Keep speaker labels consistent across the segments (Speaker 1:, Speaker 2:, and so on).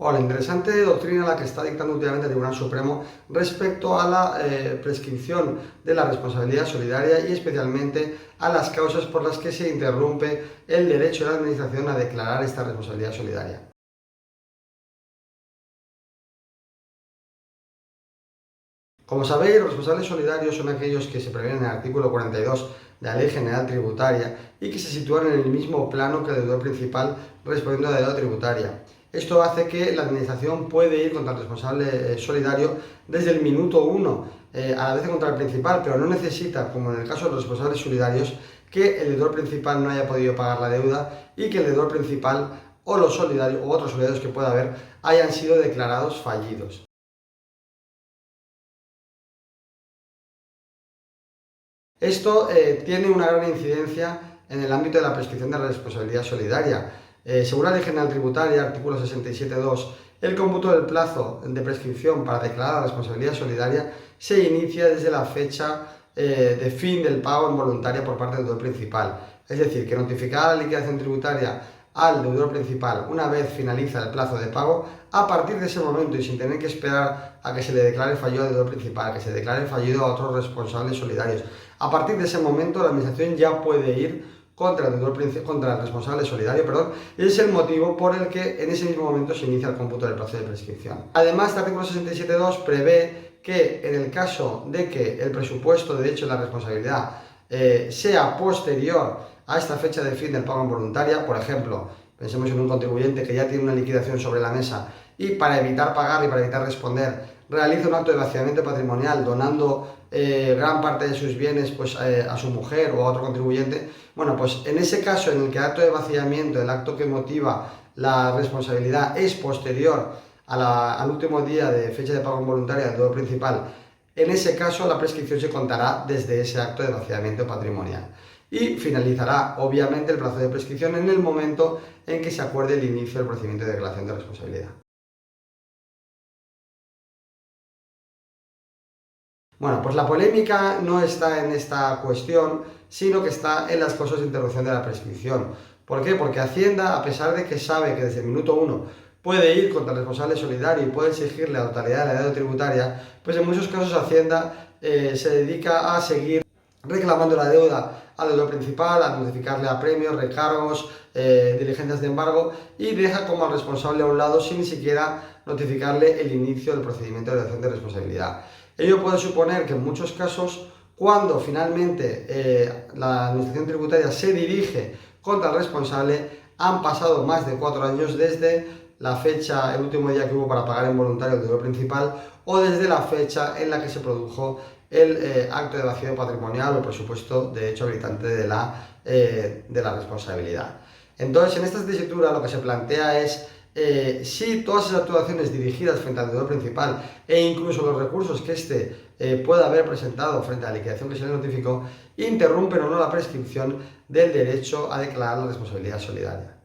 Speaker 1: Hola, interesante doctrina la que está dictando últimamente el Tribunal Supremo respecto a la prescripción de la responsabilidad solidaria y especialmente a las causas por las que se interrumpe el derecho de la Administración a declarar esta responsabilidad solidaria. Como sabéis, los responsables solidarios son aquellos que se prevén en el artículo 42 de la Ley General Tributaria y que se sitúan en el mismo plano que el deudor principal respondiendo a la deuda tributaria. Esto hace que la Administración puede ir contra el responsable solidario desde el minuto 1, a la vez contra el principal, pero no necesita, como en el caso de los responsables solidarios, que el deudor principal no haya podido pagar la deuda y que el deudor principal o los solidarios u otros solidarios que pueda haber hayan sido declarados fallidos. Esto tiene una gran incidencia en el ámbito de la prescripción de la responsabilidad solidaria. Según la Ley General Tributaria, artículo 67.2, el cómputo del plazo de prescripción para declarar la responsabilidad solidaria se inicia desde la fecha de fin del pago involuntario por parte del deudor principal. Es decir, que notificar la liquidación tributaria al deudor principal una vez finaliza el plazo de pago, a partir de ese momento y sin tener que esperar a que se le declare fallido al deudor principal, que se declare fallido a otros responsables solidarios, a partir de ese momento la Administración ya puede ir contra el responsable solidario, y ese es el motivo por el que en ese mismo momento se inicia el cómputo del plazo de prescripción. Además, este artículo 67.2 prevé que en el caso de que el presupuesto de hecho de la responsabilidad sea posterior a esta fecha de fin del pago involuntaria, por ejemplo, pensemos en un contribuyente que ya tiene una liquidación sobre la mesa y para evitar pagar y para evitar responder realiza un acto de vaciamiento patrimonial donando gran parte de sus bienes pues, a su mujer o a otro contribuyente, bueno, pues en ese caso en el que el acto de vaciamiento, el acto que motiva la responsabilidad es posterior al último día de fecha de pago involuntaria del deudor principal, en ese caso la prescripción se contará desde ese acto de vaciamiento patrimonial y finalizará obviamente el plazo de prescripción en el momento en que se acuerde el inicio del procedimiento de declaración de responsabilidad. Bueno, pues la polémica no está en esta cuestión, sino que está en las causas de interrupción de la prescripción. ¿Por qué? Porque Hacienda, a pesar de que sabe que desde el minuto 1 puede ir contra el responsable solidario y puede exigirle la totalidad de la deuda tributaria, pues en muchos casos Hacienda se dedica a seguir reclamando la deuda al deudor principal, a notificarle a premios, recargos, diligencias de embargo y deja como al responsable a un lado sin ni siquiera notificarle el inicio del procedimiento de declaración de responsabilidad. Ello puede suponer que en muchos casos, cuando finalmente la Administración Tributaria se dirige contra el responsable, han pasado más de 4 años desde la fecha, el último día que hubo para pagar en voluntario el deudor principal o desde la fecha en la que se produjo el acto de vacío patrimonial o presupuesto de hecho habilitante de la responsabilidad. Entonces, en esta tesitura lo que se plantea es si todas esas actuaciones dirigidas frente al deudor principal e incluso los recursos que éste pueda haber presentado frente a la liquidación que se le notificó interrumpen o no la prescripción del derecho a declarar la responsabilidad solidaria.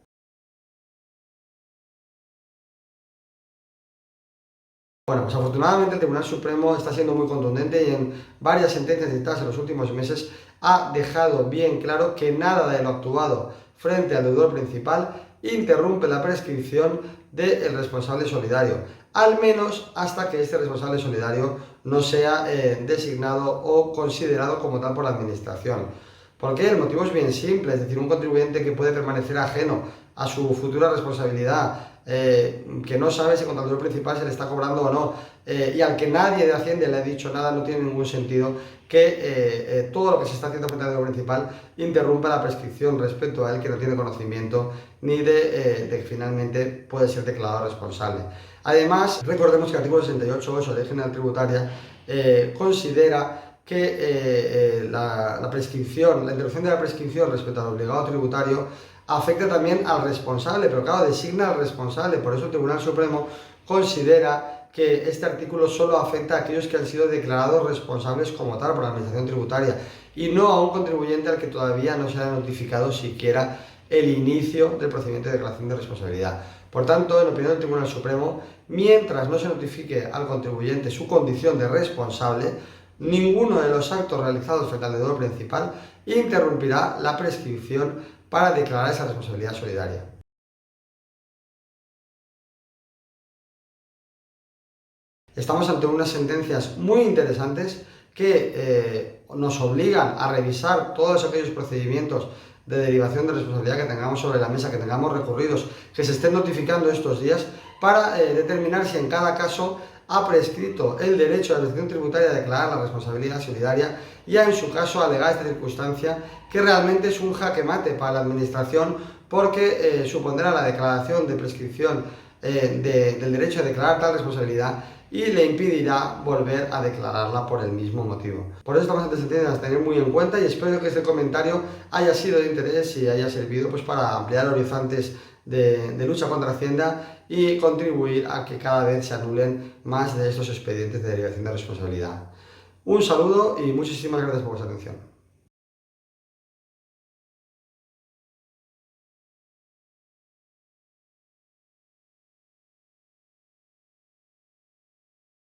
Speaker 1: Bueno, pues afortunadamente el Tribunal Supremo está siendo muy contundente y en varias sentencias dictadas en los últimos meses ha dejado bien claro que nada de lo actuado frente al deudor principal interrumpe la prescripción del responsable solidario, al menos hasta que este responsable solidario no sea designado o considerado como tal por la Administración. ¿Por qué? El motivo es bien simple, es decir, un contribuyente que puede permanecer ajeno a su futura responsabilidad, que no sabe si contra el deudor principal se le está cobrando o no, y al que nadie de Hacienda le ha dicho nada, no tiene ningún sentido que todo lo que se está haciendo frente al deudor principal interrumpa la prescripción respecto a él que no tiene conocimiento ni de que finalmente puede ser declarado responsable. Además, recordemos que el artículo 68.8 de la Ley General Tributaria considera que la prescripción, la interrupción de la prescripción respecto al obligado tributario afecta también al responsable, pero claro, designa al responsable. Por eso el Tribunal Supremo considera que este artículo solo afecta a aquellos que han sido declarados responsables como tal por la Administración Tributaria y no a un contribuyente al que todavía no se haya notificado siquiera el inicio del procedimiento de declaración de responsabilidad. Por tanto, en opinión del Tribunal Supremo, mientras no se notifique al contribuyente su condición de responsable, ninguno de los actos realizados frente al deudor principal interrumpirá la prescripción para declarar esa responsabilidad solidaria. Estamos ante unas sentencias muy interesantes que nos obligan a revisar todos aquellos procedimientos de derivación de responsabilidad que tengamos sobre la mesa, que tengamos recurridos, que se estén notificando estos días, para determinar si en cada caso ha prescrito el derecho de la Administración tributaria a declarar la responsabilidad solidaria y a, en su caso, alegar esta circunstancia que realmente es un jaque mate para la Administración, porque supondrá la declaración de prescripción del derecho a declarar tal responsabilidad y le impedirá volver a declararla por el mismo motivo. Por eso estas sentencias a tener muy en cuenta, y espero que este comentario haya sido de interés y haya servido pues para ampliar horizontes de lucha contra Hacienda y contribuir a que cada vez se anulen más de estos expedientes de derivación de responsabilidad. Un saludo y muchísimas gracias por vuestra atención.